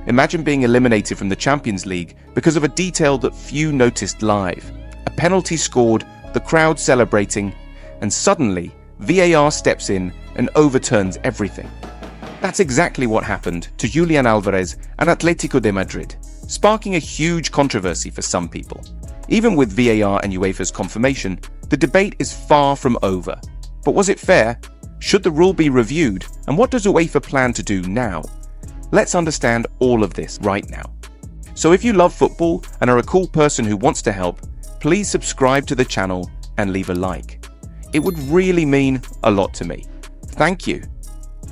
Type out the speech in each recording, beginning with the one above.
Imagine being eliminated from the Champions League because of a detail that few noticed live. A penalty scored, the crowd celebrating, and suddenly VAR steps in and overturns everything. That's exactly what happened to Julián Álvarez and Atlético de Madrid, sparking a huge controversy for some people. Even with VAR and UEFA's confirmation, the debate is far from over. But was it fair? Should the rule be reviewed? And what does UEFA plan to do now? Let's understand all of this right now. So if you love football and are a cool person who wants to help, please subscribe to the channel and leave a like. It would really mean a lot to me. Thank you.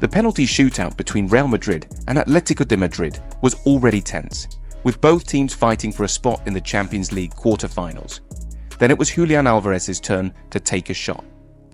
The penalty shootout between Real Madrid and Atlético de Madrid was already tense, with both teams fighting for a spot in the Champions League quarter-finals. Then it was Julián Álvarez's turn to take a shot.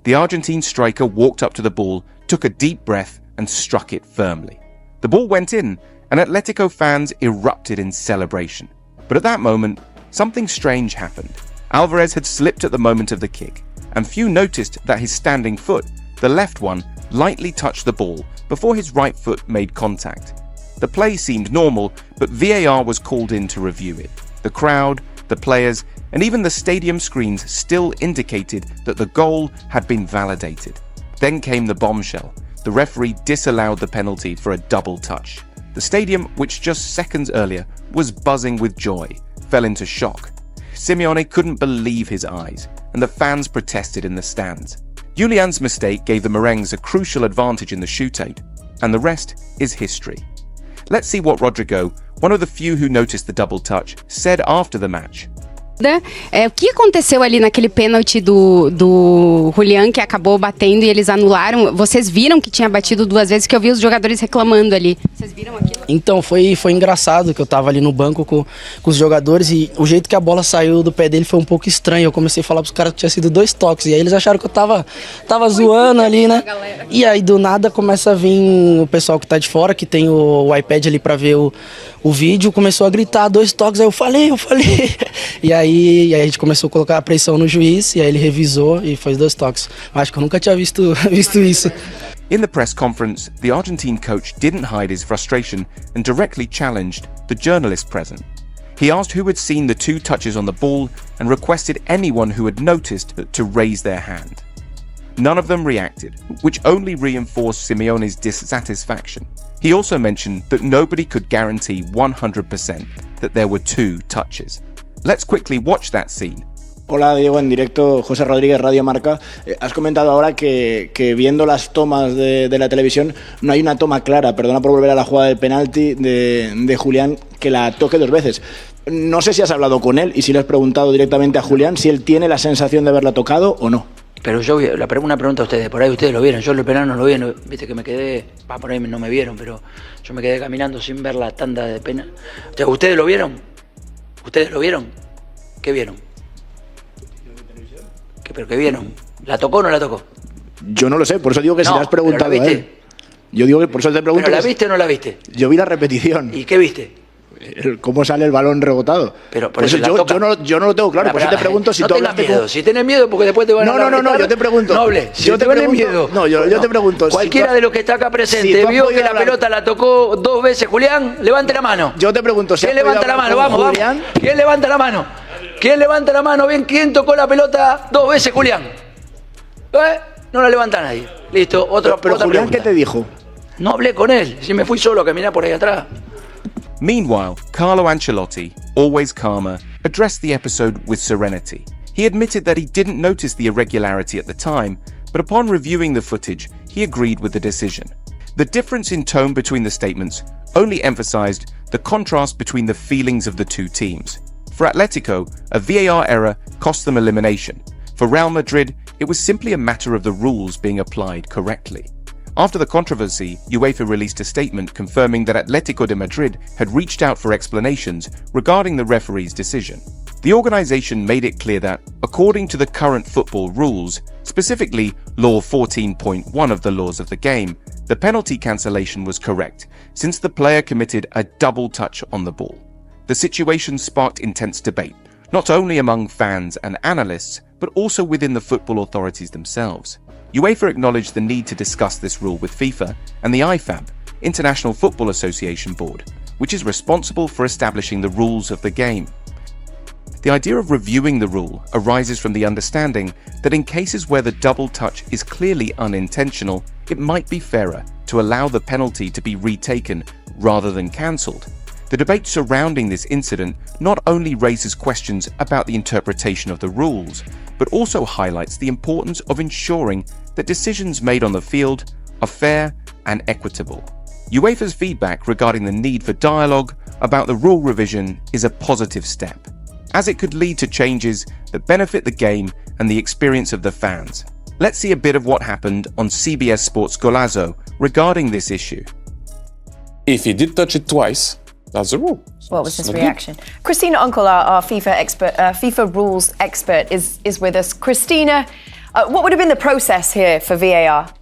The Argentine striker walked up to the ball, took a deep breath and struck it firmly. The ball went in, and Atlético fans erupted in celebration. But at that moment, something strange happened. Álvarez had slipped at the moment of the kick, and few noticed that his standing foot, the left one, lightly touched the ball before his right foot made contact. The play seemed normal, but VAR was called in to review it. The crowd, the players, and even the stadium screens still indicated that the goal had been validated. Then came the bombshell. The referee disallowed the penalty for a double touch. The stadium, which just seconds earlier was buzzing with joy, fell into shock. Simeone couldn't believe his eyes, and the fans protested in the stands. Julián's mistake gave the Merengues a crucial advantage in the shootout, and the rest is history. Let's see what Rodrigo, one of the few who noticed the double touch, said after the match. O que aconteceu ali naquele pênalti do Julián que acabou batendo e eles anularam? Vocês viram que tinha batido duas vezes, que eu vi os jogadores reclamando ali. Vocês viram aquilo? Então, foi engraçado que eu tava ali no banco com os jogadores e o jeito que a bola saiu do pé dele foi um pouco estranho. Eu comecei a falar pros caras que tinha sido 2 toques e aí eles acharam que eu tava zoando ali, né? E aí do nada começa a vir o pessoal que tá de fora, que tem o iPad ali pra ver o vídeo, começou a gritar 2 toques, aí eu falei. E aí a gente começou a colocar a pressão no juiz, e aí ele revisou e fez 2 toques. Acho que eu nunca tinha visto isso. In the press conference, the Argentine coach didn't hide his frustration and directly challenged the journalist present. He asked who had seen the 2 touches on the ball and requested anyone who had noticed to raise their hand. None of them reacted, which only reinforced Simeone's dissatisfaction. He also mentioned that nobody could guarantee 100% that there were 2 touches. Let's quickly watch that scene. Hola Diego, en directo, José Rodríguez, Radio Marca. Has comentado ahora que viendo las tomas de la televisión no hay una toma clara, perdona por volver a la jugada del penalti de Julián, que la toque 2 veces. No sé si has hablado con él y si le has preguntado directamente a Julián si él tiene la sensación de haberla tocado o no. Pero yo, una pregunta a ustedes, por ahí ustedes lo vieron, yo el penal no lo vi, viste que me quedé, por ahí no me vieron, pero yo me quedé caminando sin ver la tanda de penal. ¿Ustedes lo vieron? ¿Ustedes lo vieron? ¿Qué vieron? ¿Pero qué vieron? ¿La tocó o no la tocó? Yo no lo sé, por eso digo que si le has preguntado ¿pero la viste? a él. Yo digo que por eso te pregunto. ¿Pero la viste o no la viste? Yo vi la repetición. ¿Y qué viste? Cómo sale el balón rebotado. Pero por eso yo no lo tengo claro, por eso te pregunto si no tú tengas miedo. con... Si tenés miedo porque después te van a No, yo te pregunto. No hables. Si yo te tenés miedo. No, yo te pregunto. Cualquiera de los que está acá presente vio que la pelota la tocó 2 veces Julián, levante la mano. Yo te pregunto si ¿quién levanta la mano? Vamos. ¿Quién levanta la mano? ¿Quién levanta la mano? Bien, ¿quién tocó la pelota 2 veces Julián? No la levanta nadie. Listo, pero otra Julián, pregunta. ¿qué te dijo? No hablé con él, si me fui solo a caminar por ahí atrás. Meanwhile, Carlo Ancelotti, always calmer, addressed the episode with serenity. He admitted that he didn't notice the irregularity at the time, but upon reviewing the footage, he agreed with the decision. The difference in tone between the statements only emphasized the contrast between the feelings of the 2 teams. For Atletico, a VAR error cost them elimination. For Real Madrid, it was simply a matter of the rules being applied correctly. After the controversy, UEFA released a statement confirming that Atlético de Madrid had reached out for explanations regarding the referee's decision. The organization made it clear that, according to the current football rules, specifically Law 14.1 of the laws of the game, the penalty cancellation was correct, since the player committed a double touch on the ball. The situation sparked intense debate, not only among fans and analysts, but also within the football authorities themselves. UEFA acknowledged the need to discuss this rule with FIFA and the IFAB, International Football Association Board, which is responsible for establishing the rules of the game. The idea of reviewing the rule arises from the understanding that in cases where the double touch is clearly unintentional, it might be fairer to allow the penalty to be retaken rather than cancelled. The debate surrounding this incident not only raises questions about the interpretation of the rules, but also highlights the importance of ensuring that decisions made on the field are fair and equitable. UEFA's feedback regarding the need for dialogue about the rule revision is a positive step, as it could lead to changes that benefit the game and the experience of the fans. Let's see a bit of what happened on CBS Sports Golazo regarding this issue. If he did touch it twice, that's the rule. What was his reaction? Christina Unkel, our FIFA expert, FIFA rules expert, is with us. Christina, what would have been the process here for VAR?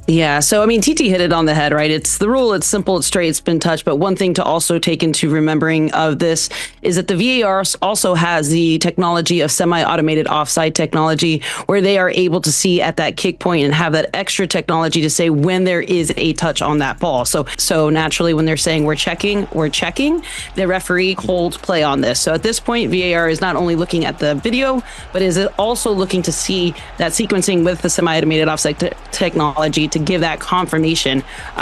Yeah, so I mean, TT hit it on the head, right? It's the rule, it's simple, it's straight, it's been touched. But one thing to also take into remembering of this is that the VAR also has the technology of semi-automated offside technology, where they are able to see at that kick point and have that extra technology to say when there is a touch on that ball. So naturally, when they're saying we're checking, the referee holds play on this. So at this point, VAR is not only looking at the video, but is also looking to see that sequencing with the semi-automated offside technology to give that confirmation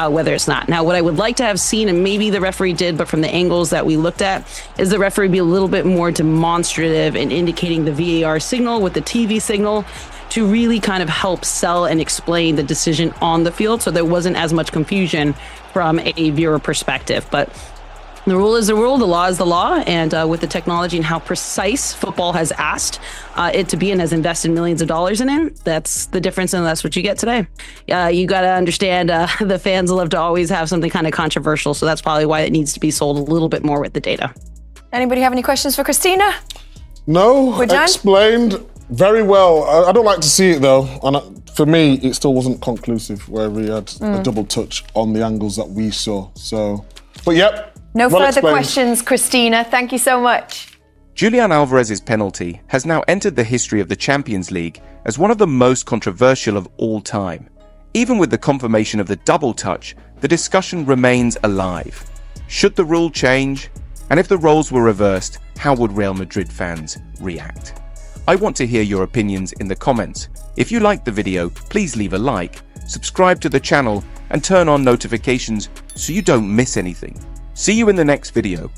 whether it's not. Now, what I would like to have seen, and maybe the referee did, but from the angles that we looked at, is the referee be a little bit more demonstrative in indicating the VAR signal with the TV signal to really kind of help sell and explain the decision on the field, so there wasn't as much confusion from a viewer perspective. But the rule is the rule, the law is the law, and with the technology and how precise football has asked it to be and has invested millions of dollars in it, that's the difference, and that's what you get today. You got to understand the fans love to always have something kind of controversial, so that's probably why it needs to be sold a little bit more with the data. Anybody have any questions for Christina? No, Julián? explained very well. I don't like to see it though, and for me, it still wasn't conclusive where we had a double touch on the angles that we saw. So, but yep. No well further explained. questions, Christina. Thank you so much. Julián Álvarez's penalty has now entered the history of the Champions League as one of the most controversial of all time. Even with the confirmation of the double touch, the discussion remains alive. Should the rule change? And if the roles were reversed, how would Real Madrid fans react? I want to hear your opinions in the comments. If you liked the video, please leave a like, subscribe to the channel, and turn on notifications so you don't miss anything. See you in the next video.